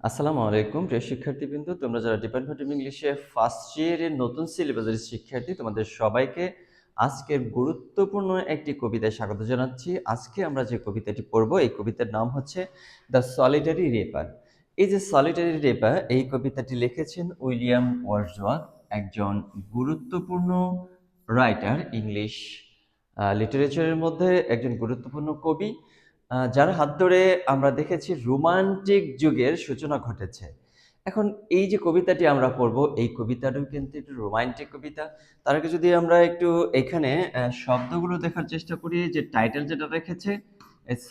আসসালামু আলাইকুম প্রিয় শিক্ষার্থীবৃন্দ, তোমরা যারা ডিপার্টমেন্ট অফ ইংলিশে ফার্স্ট ইয়ারের নতুন সিলেবাসের শিক্ষার্থী, তোমাদের সবাইকে আজকের গুরুত্বপূর্ণ একটি কবিতায় স্বাগত জানাচ্ছি। আজকে আমরা যে কবিতাটি পড়ব, এই কবিতার নাম হচ্ছে দ্য সলিটারি রেপার। এই যে সলিটারি রেপার, এই কবিতাটি লিখেছেন উইলিয়াম ওয়ার্ডসওয়ার্থ, একজন গুরুত্বপূর্ণ রাইটার, ইংলিশ লিটারেচারের মধ্যে একজন গুরুত্বপূর্ণ কবি, যার হাত ধরে আমরা দেখেছি রোমান্টিক যুগের সূচনা ঘটেছে। এখন এই যে কবিতাটি আমরা পড়ব, এই কবিতাটাও কিন্তু একটু রোমান্টিক কবিতা। তার আগে যদি আমরা একটু এখানে শব্দগুলো দেখার চেষ্টা করি, যে টাইটেল যেটা রেখেছে,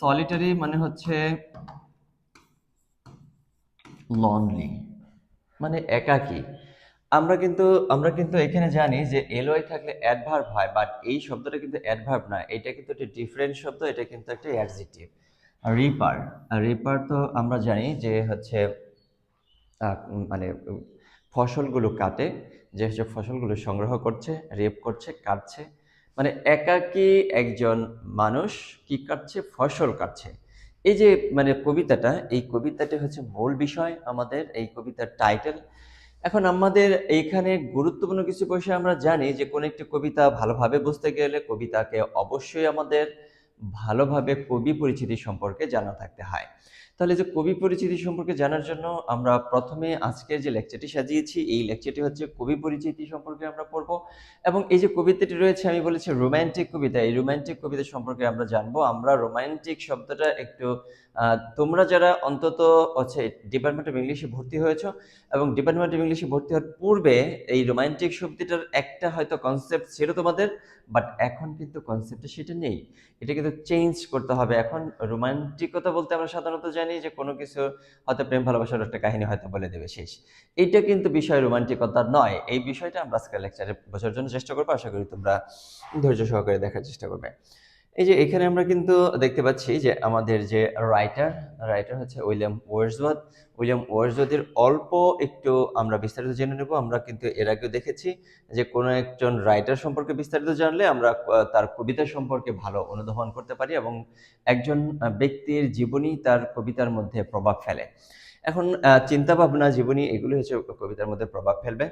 সলিটারি মানে হচ্ছে লনলি, মানে একাকী। আমরা কিন্তু এখানে জানি যে এলওয়াই থাকলে অ্যাডভার্ব হয়, বাট এই শব্দটা কিন্তু অ্যাডভার্ব না, এটা কিন্তু একটা ডিফারেন্ট শব্দ, এটা কিন্তু একটা অ্যাডজেক্টিভ। রিপার, রিপার তো আমরা জানি যে হচ্ছে মানে ফসলগুলো কাটে, যে হচ্ছে ফসলগুলো সংগ্রহ করছে, রেপ করছে, কাটছে, মানে একাকী একজন মানুষ কি কাটছে, ফসল কাটছে। এই যে মানে কবিতাটা, এই কবিতাটা হচ্ছে মূল বিষয় আমাদের এই কবিতার টাইটেল। এখন আমাদের এইখানে গুরুত্বপূর্ণ কিছু বিষয় আমরা জানি যে কোন একটি কবিতা ভালোভাবে বুঝতে গেলে কবিতাকে অবশ্যই আমাদের ভালোভাবে কবি পরিচিতি সম্পর্কে জানা থাকতে হয়। তাহলে যে কবি পরিচিতি সম্পর্কে জানার জন্য আমরা প্রথমে আজকের যে লেকচারটি সাজিয়েছি, এই লেকচারটি হচ্ছে কবি পরিচিতি সম্পর্কে আমরা পড়ব। এবং এই যে কবিতাটি রয়েছে, আমি বলেছি রোমান্টিক কবিতা, এই রোমান্টিক কবিতা সম্পর্কে আমরা জানবো। আমরা রোমান্টিক শব্দটা একটু তোমরা যারা অন্তত হচ্ছে ডিপার্টমেন্ট অফ ইংলিশে ভর্তি হয়েছ এবং ডিপার্টমেন্ট অফ ইংলিশে ভর্তি হওয়ার পূর্বে এই রোমান্টিক শব্দটার একটা হয়তো কনসেপ্ট ছিল তোমাদের, বাট এখন কিন্তু কনসেপ্টটা সেটা নেই, এটা কিন্তু চেঞ্জ করতে হবে। এখন রোমান্টিকতা বলতে আমরা সাধারণত জানি যে কোনো কিছু হয়তো প্রেম ভালোবাসার একটা কাহিনী হয়তো বলে দেবে, শেষ। এইটা কিন্তু বিষয় রোমান্টিকতা নয়। এই বিষয়টা আমরা আজকের লেকচারে বোঝার জন্য চেষ্টা করবো, আশা করি তোমরা ধৈর্য সহকারে দেখার চেষ্টা করবে। এই যে এখানে আমরা কিন্তু দেখতে পাচ্ছি যে আমাদের যে রাইটার, রাইটার হচ্ছে উইলিয়াম ওয়ার্ডসওয়ার্থ। উইলিয়াম ওয়ার্ডসওয়ার্থের অল্প একটু আমরা বিস্তারিত জেনে নেব। আমরা কিন্তু এর আগেও দেখেছি যে কোনো একজন রাইটার সম্পর্কে বিস্তারিত জানলে আমরা তার কবিতা সম্পর্কে ভালো অনুধাবন করতে পারি এবং একজন ব্যক্তির জীবনী তার কবিতার মধ্যে প্রভাব ফেলে। এখন চিন্তা ভাবনা, জীবনী, এগুলি হচ্ছে কবিতার মধ্যে প্রভাব ফেলবে।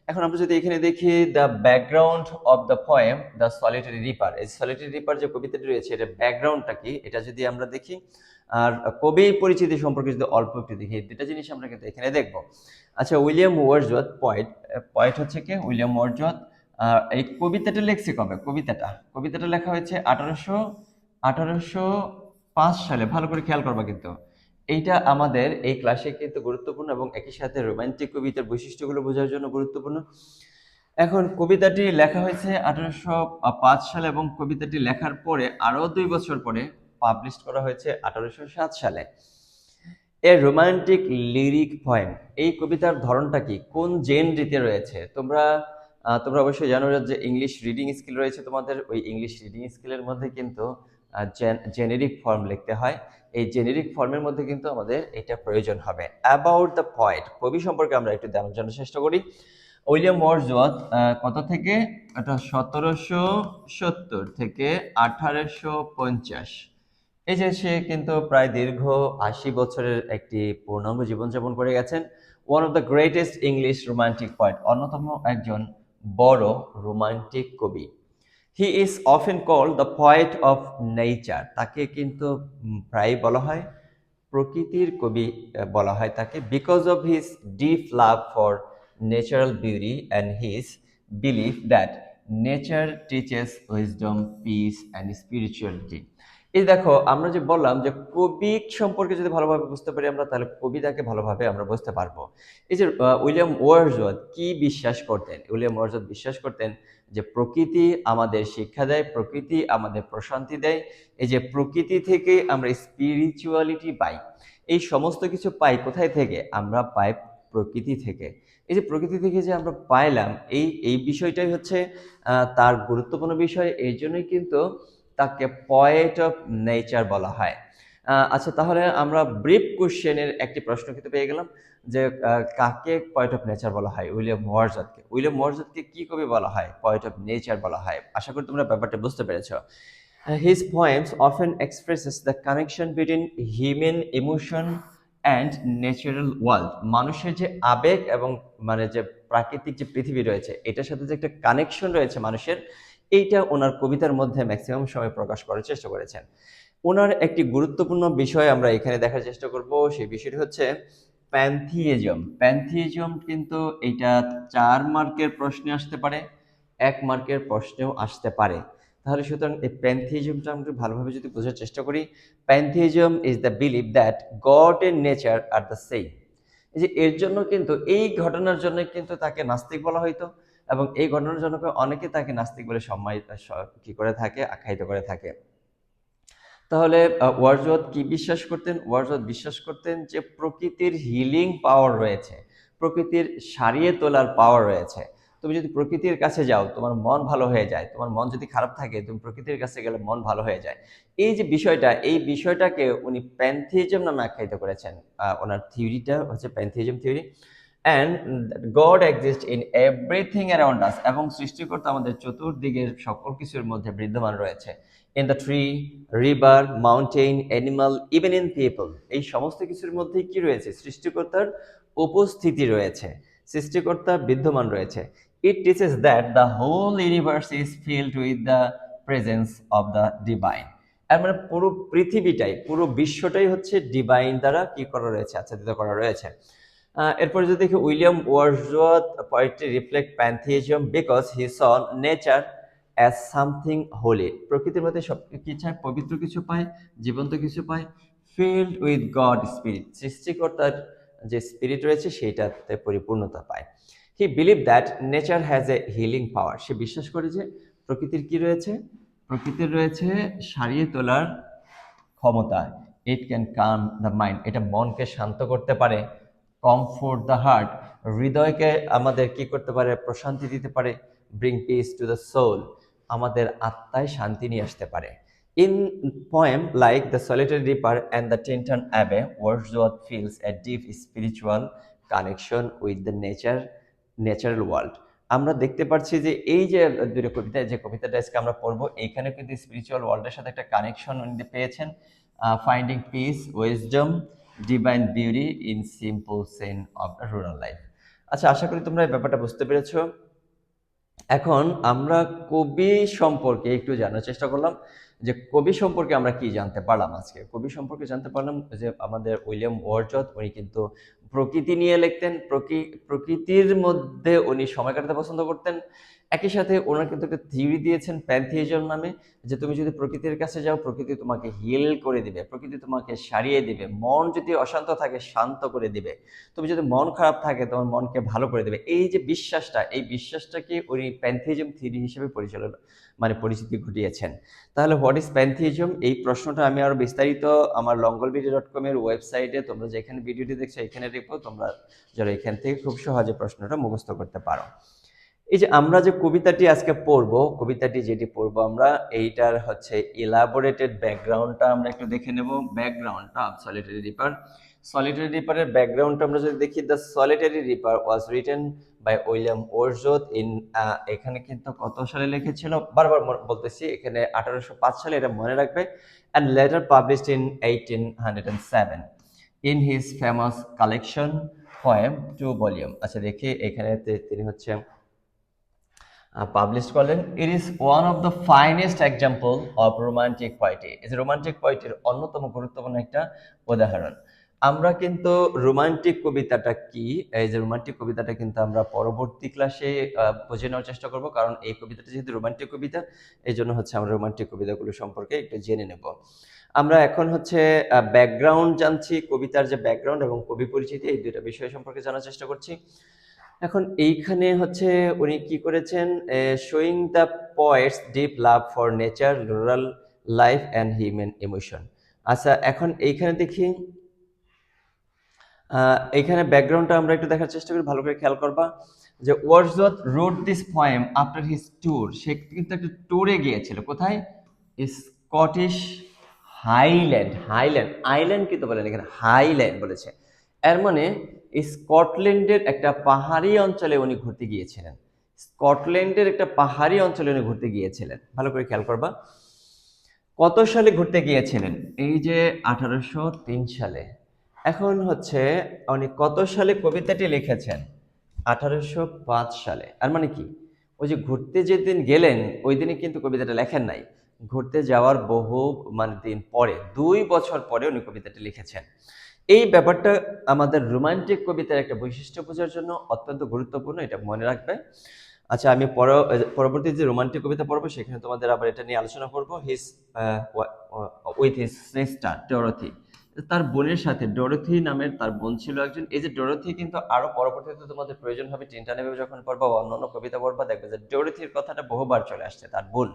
এখন আমরা যদি এখানে দেখি the background of the poem the solitary reaper, এই সলিটারি রিপার যে কবিতাটি রয়েছে, এটা ব্যাকগ্রাউন্ডটা কি এটা যদি আমরা দেখি, আর কবি পরিচিতি সম্পর্কে যদি অল্প একটু দেখি, দুটা জিনিস আমরা কিন্তু এখানে দেখব। আচ্ছা, উইলিয়াম ওয়ার্ডসওয়ার্থ পয়েট, পয়েট হচ্ছে কি উইলিয়াম ওয়ার্ডসওয়ার্থ। এই কবিতাটা লিখছে কবে? কবিতাটা লেখা হয়েছে 1805 সালে। ভালো করে খেয়াল করবা কিন্তু, এইটা আমাদের এই ক্লাসে কিন্তু গুরুত্বপূর্ণ এবং একই সাথে রোমান্টিক কবিতার বৈশিষ্ট্যগুলো বোঝার জন্য গুরুত্বপূর্ণ। এখন কবিতাটি লেখা হয়েছে 1805 সালে এবং কবিতাটি লেখার পরে আরো 2 বছর পরে পাবলিশ করা হয়েছে 1807 সালে। এ রোমান্টিক লিরিক পয়েম, এই কবিতার ধরনটা কি, কোন জেনরিতে রয়েছে? তোমরা অবশ্যই জানো যে ইংলিশ রিডিং স্কিল রয়েছে তোমাদের, ওই ইংলিশ রিডিং স্কিলের মধ্যে কিন্তু জেনেরিক ফর্ম লিখতে হয়। এই জেনেরিক ফর্মের মধ্যে কিন্তু আমাদের এটা প্রয়োজন হবে। অ্যাবাউট দ্য পয়েট, কবি সম্পর্কে আমরা একটু জানার চেষ্টা করি। উইলিয়াম ওয়ার্ডসওয়ার্থ কত থেকে, এটা 1770 থেকে 1850। এই যে সে কিন্তু প্রায় দীর্ঘ 80 বছরের একটি পূর্ণাঙ্গ জীবনযাপন করে গেছেন। One of the greatest English romantic poet, অন্যতম একজন বড় রোমান্টিক কবি। He is often called the poet of nature, তাকে কিন্তু প্রায় বলা হয় প্রকৃতির কবি বলা হয় তাকে, because of his deep love for natural beauty and his believe that nature teaches wisdom, piece and spirituality. এই দেখো, আমরা যে বললাম যে কবি সম্পর্কে যদি ভালোভাবে বুঝতে পারি আমরা, তাহলে কবিতাকে ভালোভাবে আমরা বুঝতে পারবো। এই যে উইলিয়াম ওয়ার্ডসওয়ার্থ কি বিশ্বাস করতেন? উইলিয়াম ওয়ার্ডসওয়ার্থ বিশ্বাস করতেন যে প্রকৃতি আমাদের শিক্ষা দেয়, প্রকৃতি আমাদের প্রশান্তি দেয়। এই যে প্রকৃতি থেকে আমরা স্পিরিচুয়ালিটি পাই, এই সমস্ত কিছু পাই কোথায় থেকে? আমরা পাই প্রকৃতি থেকে। এই যে প্রকৃতি থেকে যে আমরা পাইলাম, এই এই বিষয়টাই হচ্ছে তার গুরুত্বপূর্ণ বিষয়। এই জন্যই কিন্তু তাকে পয়েট অফ নেচার বলা হয়। আচ্ছা, তাহলে আমরা ব্রিফ কোশ্চেনের একটি প্রশ্ন কিন্তু পেয়ে গেলাম যে কাকে পয়েট অফ নেচার বলা হয়? উইলিয়াম ওয়ার্ডসওয়ার্থকে। উইলিয়াম ওয়ার্ডসওয়ার্থকে কি কবি বলা হয়? পয়েট অফ নেচার বলা হয়। আশা করি তোমরা ব্যাপারটা বুঝতে পেরেছো। His poems often expresses the connection between human emotion and natural world, মানুষের যে আবেগ এবং মানে যে প্রাকৃতিক যে পৃথিবী রয়েছে এটার সাথে যে একটা কানেকশন রয়েছে মানুষের, এইটা ওনার কবিতার মধ্যে ম্যাক্সিমাম সময় প্রকাশ করার চেষ্টা করেছেন। ওনার একটি গুরুত্বপূর্ণ বিষয় আমরা এখানে দেখার চেষ্টা করব, সেই বিষয়টি হচ্ছে প্যান্থিইজম। প্যান্থিইজম কিন্তু এটা 4 মার্কের প্রশ্নে আসতে পারে, 1 মার্কের প্রশ্নেও আসতে পারে। তাহলে সুতরাং এই প্যান্থিইজমটা আমরা ভালোভাবে যদি বোঝার চেষ্টা করি, pantheism is the believe that God and nature are the same. এই যে এর জন্য কিন্তু এই ঘটনার জন্য কিন্তু তাকে নাস্তিক বলা হইতো, এবং এই ঘটনার জন্য অনেকে তাকে নাস্তিক বলে সম্মানিত কি করে থাকে, আখ্যায়িত করে থাকে। তাহলে ওয়ার্ডসওয়ার্থ কি বিশ্বাস করতেন? ওয়ার্ডসওয়ার্থ বিশ্বাস করতেন যে প্রকৃতির হিলিং পাওয়ার রয়েছে, প্রকৃতির সারিয়ে তোলার পাওয়ার রয়েছে। তুমি যদি প্রকৃতির কাছে যাও তোমার মন ভালো হয়ে যায়, তোমার মন যদি খারাপ থাকে তুমি প্রকৃতির কাছে গেলে মন ভালো হয়ে যায়। এই যে বিষয়টা, এই বিষয়টাকে উনি প্যান্থিজম নামে আখ্যায়িত করেছেন। ওনার থিওরিটা হচ্ছে pantheism theory. And god exist in everything around us, এবং সৃষ্টিকর্তা আমাদের চতুর্দিকের সকল কিছুর মধ্যে বিদ্যমান রয়েছে। In the tree, river, mountain, animal, even in people, এই সমস্ত কিছুর মধ্যেই কি রয়েছে? সৃষ্টিকর্তার উপস্থিতি রয়েছে, সৃষ্টিকর্তা বিদ্যমান রয়েছে। It teaches that the whole universe is filled with the presence of the divine. এর মানে পুরো পৃথিবীটাই, পুরো বিশ্বটাই হচ্ছে ডিভাইন দ্বারা কি করা রয়েছে, আচ্ছাদিত করা রয়েছে। এরপরে যদি দেখি William Wordsworth poetry reflect pantheism because he saw nature as something holy, প্রকৃতির মধ্যে সব কিছু পবিত্র কিছু পায়, জীবন্ত কিছু পায়, ফিল্ড উইথ গড স্পিরিট, সৃষ্টিকর্তার যে স্পিরিট রয়েছে সেইটাতে পরিপূর্ণতা পায়। He believe that nature has a healing power, সে বিশ্বাস করে যে প্রকৃতির কি রয়েছে, প্রকৃতির রয়েছে সারিয়ে তোলার ক্ষমতা। It can calm the mind, এটা মনকে শান্ত করতে পারে। কমফোর্ট দ্য হার্ট, হৃদয়কে আমাদের কি করতে পারে, প্রশান্তি দিতে পারে। Bring peace to the soul, আমাদের আত্মায় শান্তি নিয়ে আসতে পারে। In poem like the solitary reaper and the Tintern Abbey, Wordsworth feels a deep spiritual connection with the natural world. আমরা দেখতে পাচ্ছি যে এই যে দুটো কবিতা, যে কবিতাটা আজকে আমরা পড়বো, এইখানে কিন্তু স্পিরিচুয়াল ওয়ার্ল্ডের সাথে একটা কানেকশন উনি পেয়েছেন। Finding peace, wisdom, divine beauty in simple scene of rural life. আচ্ছা, আশা করি তোমরা এই ব্যাপারটা বুঝতে পেরেছো। এখন আমরা কবি সম্পর্কে একটু জানার চেষ্টা করলাম, যে কবি সম্পর্কে আমরা কি জানতে পারলাম। আজকে কবি সম্পর্কে জানতে পারলাম যে আমাদের উইলিয়াম ওয়ার্ডসওয়ার্থ উনি কিন্তু প্রকৃতি নিয়ে লিখতেন, প্রকৃতির মধ্যে উনি সময় কাটাতে পছন্দ করতেন। একই সাথে ওনার কিন্তু একটা থিওরি দিয়েছেন প্যান্থিজম নামে, যে তুমি যদি প্রকৃতির কাছে যাও প্রকৃতি তোমাকে হিল করে দিবে, প্রকৃতি তোমাকে সারিয়ে দিবে। মন যদি অশান্ত থাকে শান্ত করে দিবে, তুমি যদি মন খারাপ থাকে তোমার মনকে ভালো করে দেবে। এই যে বিশ্বাসটা, এই বিশ্বাসটাকে উনি প্যান্থিজম থিওরি হিসেবে পরিচিতি ঘটিয়েছেন। তাহলে হোয়াট ইজ প্যান্থিজম, এই প্রশ্নটা আমি আরো বিস্তারিত আমার longolvideo.com এর ওয়েবসাইটে, তোমরা যেখানে ভিডিওটি দেখছো এখানে দেখো, তোমরা যারা এখান থেকে খুব সহজে প্রশ্নটা মুখস্থ করতে পারো। এই যে আমরা যে কবিতাটি আজকে পড়বো, কবিতাটি যেটি পড়বো আমরা, এইটার হচ্ছে ইলাবোরেটেড ব্যাকগ্রাউন্ডটা আমরা একটু দেখে নেব। ব্যাকগ্রাউন্ডটা সলিটারি রিপার, সলিটারি রিপারের ব্যাকগ্রাউন্ডটা আমরা যদি দেখি, the solitary reaper was written by William Wordsworth in, এখানে কিন্তু কত সালে লিখেছিল, বারবার বলতেছি, এখানে 1805 সালে, এটা মনে রাখবে। And letter published in 1807 in his famous collection poem 2 volume. আচ্ছা দেখি, এখানে তিনি হচ্ছে পাবলিশ করলেন। It is one of the finest example of romantic poetry, এই যে রোমান্টিক পোয়েট্রির অন্যতম গুরুত্বপূর্ণ একটা উদাহরণ। আমরা কিন্তু রোমান্টিক কবিতাটা কি, এই যে রোমান্টিক কবিতাটা কিন্তু আমরা পরবর্তী ক্লাসে বুঝে নেওয়ার চেষ্টা করব, কারণ এই কবিতাটা যেহেতু রোমান্টিক কবিতা, এই জন্য হচ্ছে আমরা রোমান্টিক কবিতাগুলো সম্পর্কে একটু জেনে নেব। আমরা এখন হচ্ছে ব্যাকগ্রাউন্ড জানছি, কবিতার যে ব্যাকগ্রাউন্ড এবং কবি পরিচিতি, এই দুইটা বিষয় সম্পর্কে জানার চেষ্টা করছি। এখন এইখানে হচ্ছে উনি কি করেছেন, showing the poet's deep love for nature, rural life and human emotion. আচ্ছা, এখন এইখানে দেখি, এইখানে ব্যাকগ্রাউন্ডটা আমরা একটু দেখার চেষ্টা করি, ভালো করে খেয়াল করবা যে Wordsworth wrote this poem after his tour, সে কিন্তু একটা ট্যুরে গিয়েছিল। কোথায়? স্কটিশ হাইল্যান্ড, হাইল্যান্ড, আইল্যান্ড কিন্তু বলেন, এখানে হাইল্যান্ড বলেছে। এর মানে স্কটল্যান্ডের একটা পাহাড়ি অঞ্চলে উনি ঘুরতে গিয়েছিলেন, স্কটল্যান্ডের একটা পাহাড়ি অঞ্চলে উনি ঘুরতে গিয়েছিলেন। ভালো করে খেয়াল করবা কত সালে ঘুরতে গিয়েছিলেন, এই যে 1803 সালে। এখন হচ্ছে উনি কত সালে কবিতাটি লিখেছেন? 1805 সালে। আর মানে কি? ওই যে ঘুরতে যেদিন গেলেন, ওই দিনই কিন্তু কবিতাটা লেখেন নাই। ঘুরতে যাওয়ার বহু মানে দিন পরে, ২ বছর পরে উনি কবিতাটি লিখেছেন। এই ব্যাপারটা আমাদের রোমান্টিক কবিতার একটা বৈশিষ্ট্য বোঝার জন্য অত্যন্ত গুরুত্বপূর্ণ, এটা মনে রাখবে। আচ্ছা, আমি পরবর্তী যে রোমান্টিক কবিতা পড়বো সেখানে তোমাদের আবার এটা নিয়ে আলোচনা করবো। উইথ হিজ সিস্টার ডরোথি, তার বোনের সাথে। ডরোথি নামের তার বোন ছিল একজন। এই যে ডরোথি কিন্তু আরো পরবর্তীতে তোমাদের প্রয়োজন হবে, টিনটা নেবে যখন পড়বা বা অন্যান্য কবিতা পড়বা, দেখবে যে ডরোথির কথাটা বহুবার চলে আসছে, তার বোন,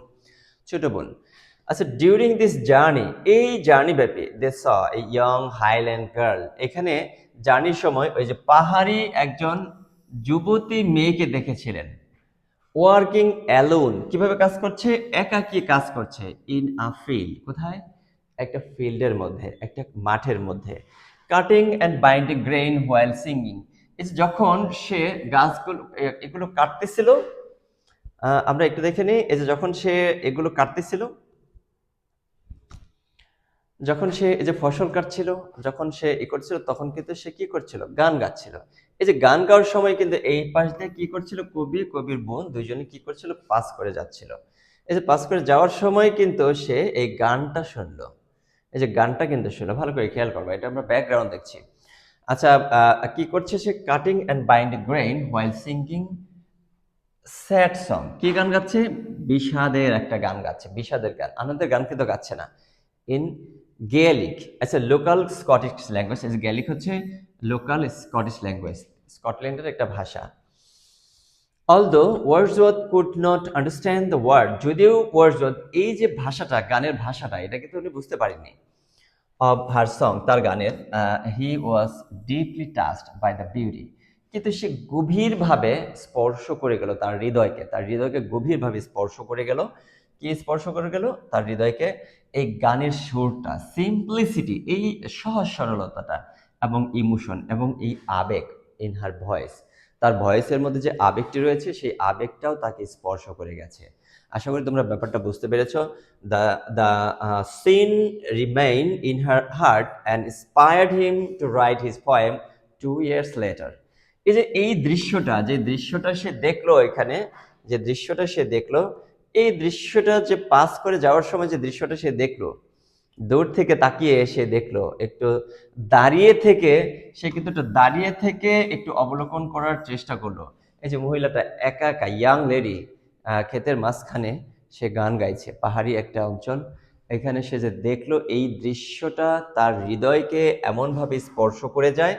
ছোট বোন। আচ্ছা, ডিউরিং দিস জার্নি, এই জার্নি ব্যাপী দে স এ ইয়ং হাইল্যান্ড গার্ল, এখানে জার্নির সময় ওই যে পাহাড়ি একজন যুবতী মেয়েকে দেখেছিলেন। ওয়ার্কিং অ্যালোন, কিভাবে কাজ করছে? একাকী কাজ করছে। ইন আ ফিল্ড, কোথায়? একটা ফিল্ডের মধ্যে, একটা মাঠের মধ্যে। Cutting and binding grain while singing, এই যে যখন সে গাছগুলো এগুলো কাটতেছিল, আমরা একটু দেখে নিই। এই যে যখন সে এগুলো কাটতেছিল, যখন সে এই যে ফসল কাটছিল, যখন সে করছিল, তখন কিন্তু সে কি করছিল? গান গাচ্ছিল। এই যে গান গাওয়ার সময় কিন্তু এই পাশ দিয়ে কি করছিল? কবি, কবির বোন দুইজনে কি করছিল? পাস করে যাচ্ছিল। এই যে পাস করে যাওয়ার সময় কিন্তু সে এই গানটা শুনলো। এই যে গানটা কিন্তু শুনলো, ভালো করে খেয়াল করবো, এটা আমরা ব্যাকগ্রাউন্ড দেখছি। আচ্ছা, কি করছে সে? Cutting and bind grain while singing sad song, কি গান গাচ্ছে? বিষাদের একটা গান গাচ্ছে, বিষাদের গান, আনন্দের গান কিন্তু গাচ্ছে না। ইন গেলিক, আচ্ছা লোকাল স্কটিশ ল্যাঙ্গুয়েজ। গেলিক হচ্ছে লোকাল স্কটিশ ল্যাঙ্গুয়েজ, স্কটল্যান্ডের একটা ভাষা। Although Wordsworth could not understand the word, যদিও ওয়ার্ডসওয়ার্থ এই যে ভাষাটা, গানের ভাষাটা, এটা কিন্তু উনি বুঝতে পারেননি। অফ হার সং, তার গানের, he was deeply touched by the beauty, কিন্তু সে গভীরভাবে স্পর্শ করে গেল তার হৃদয়কে, তার হৃদয়কে গভীরভাবে স্পর্শ করে গেল। কি স্পর্শ করে গেল? তার হৃদয়কে এই গানের সুরটা, সিম্পলিসিটি, এই সহজ সরলতাটা, এবং ইমোশন, এবং এই আবেগ, ইন হার ভয়েস, তার ভয়েসের মধ্যে যে আবেগটি রয়েছে, সেই আবেগটাও তাকে স্পর্শ করে গেছে। আশা করি তোমরা ব্যাপারটা বুঝতে পেরেছো। The scene remained in her heart and inspired him to write his poem 2 years later. এই যে এই দৃশ্যটা, যে দৃশ্যটা সে দেখলো এখানে, যে দৃশ্যটা সে দেখলো, এই দৃশ্যটা যে পাস করে যাওয়ার সময় যে দৃশ্যটা সে দেখলো, দূর থেকে তাকিয়ে সে দেখলো, একটু দাঁড়িয়ে থেকে, সে কিন্তু একটু দাঁড়িয়ে থেকে একটু অবলোকন করার চেষ্টা করলো। এই যে মহিলাটা একা একা, ইয়াং লেডি, ক্ষেতের মাঝখানে সে গান গাইছে, পাহাড়ি একটা অঞ্চল। এখানে সে যে দেখলো, এই দৃশ্যটা তার হৃদয়কে এমনভাবে স্পর্শ করে যায়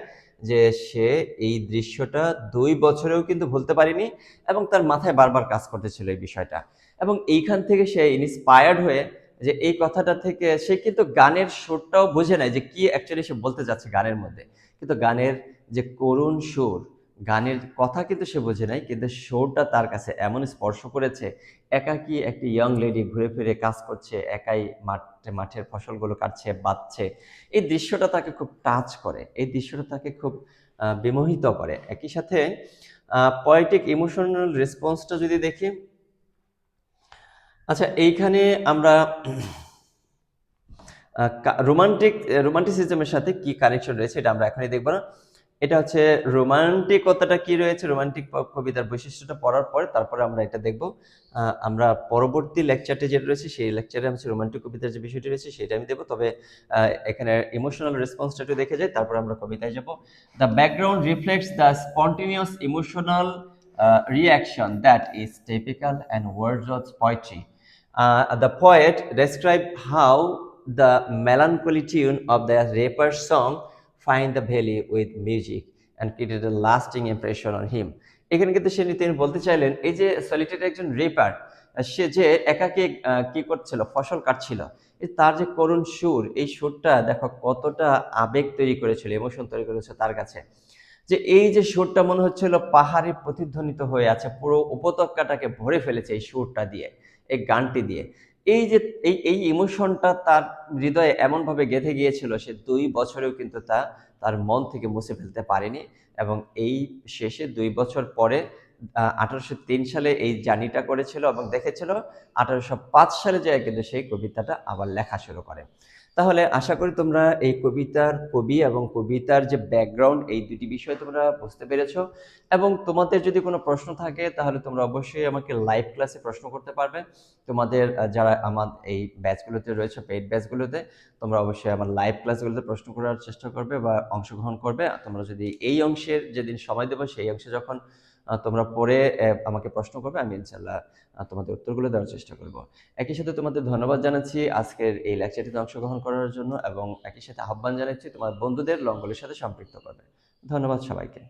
যে সে এই দৃশ্যটা 2 বছরেও কিন্তু ভুলতে পারেনি, এবং তার মাথায় বারবার কাজ করতেছিল এই বিষয়টা। এবং এইখান থেকে সে ইন্সপায়ার্ড হয়ে, যে এই কথাটা থেকে সে কিন্তু গানের সুরটাও বোঝে নাই যে কি অ্যাকচুয়ালি সে বলতে যাচ্ছে গানের মধ্যে, কিন্তু গানের যে করুণ সুর, গানের কথা কিন্তু সে বোঝে নাই, কিন্তু সুরটা তার কাছে এমন স্পর্শ করেছে। একাকী একটি ইয়ং লেডি ঘুরে ফিরে কাজ করছে, একাই মাঠের ফসলগুলো কাটছে, বাঁচছে, এই দৃশ্যটা তাকে খুব টাচ করে, এই দৃশ্যটা তাকে খুব বিমোহিত করে। একই সাথে পয়েটিক ইমোশনাল রেসপন্সটা যদি দেখি, আচ্ছা এইখানে আমরা রোমান্টিসিজমের সাথে কি কানেকশন রয়েছে এটা আমরা এখনই দেখব না। এটা হচ্ছে রোমান্টিকতাটা কি রয়েছে, রোমান্টিক কবিতার বৈশিষ্ট্যটা পড়ার পরে তারপরে আমরা এটা দেখব। আমরা পরবর্তী লেকচারটি যেটা রয়েছে, সেই লেকচারে হচ্ছে রোমান্টিক কবিতার যে বিষয়টি রয়েছে সেটা আমি দেবো। তবে এখানে ইমোশনাল রেসপন্সটা একটু দেখে যাই, তারপরে আমরা কবিতায় যাব। The background reflects the spontaneous emotional reaction that is typical and Wordsworth's poetry. The poet described how the melancholy tune of the rapper's song find the valley with music and created a lasting impression on him. এখানে কিন্তু তিনি বলতে চাইলেন, এই যে সলিটেড একজন rapper, সে যে একাকে কি করছিল, ফসল কাটছিল, তার যে করুণ সুর, এই সুরটা দেখো কতটা আবেগ তৈরি করেছিল, ইমোশন তৈরি করেছে তার কাছে। যে এই যে সুরটা মনে হচ্ছিল পাহাড়ে প্রতিধ্বনিত হয়ে আছে, পুরো উপত্যকাটাকে ভরে ফেলেছে এই সুরটা দিয়ে, এই গানটি দিয়ে। এই যে এই ইমোশনটা তার হৃদয়ে এমনভাবে গেঁথে গিয়েছিল, সে 2 বছরেও কিন্তু তার মন থেকে মুছে ফেলতে পারেনি। এবং এই শেষে 2 বছর পরে 1803 সালে এই জার্নিটা করেছিল এবং দেখেছিল, 1805 সালে যায় কিন্তু সেই কবিতাটা আবার লেখা শুরু করে। তাহলে আশা করি তোমরা এই কবিতার কবি এবং কবিতার যে ব্যাকগ্রাউন্ড এই দুটি বিষয় তোমরা বুঝতে পেরেছো, এবং তোমাদের যদি কোনো প্রশ্ন থাকে তাহলে তোমরা অবশ্যই আমাকে লাইভ ক্লাসে প্রশ্ন করতে পারবে। তোমাদের যারা আমার এই ব্যাচগুলোতে রয়েছে, পেইড ব্যাচগুলোতে, তোমরা অবশ্যই আমার লাইভ ক্লাসগুলোতে প্রশ্ন করার চেষ্টা করবে বা অংশগ্রহণ করবে। তোমরা যদি এই অংশের যেদিন সময় দেবো সেই অংশে যখন তোমরা পড়ে আমাকে প্রশ্ন করবে, আমি ইনশাল্লাহ তোমাদের উত্তরগুলো দেওয়ার চেষ্টা করব। একই সাথে তোমাদের ধন্যবাদ জানাচ্ছি আজকের এই লেকচারটিতে অংশগ্রহণ করার জন্য, এবং একই সাথে আহ্বান জানাচ্ছি তোমার বন্ধুদের লঙ্গলের সাথে সম্পৃক্ত করবে। ধন্যবাদ সবাইকে।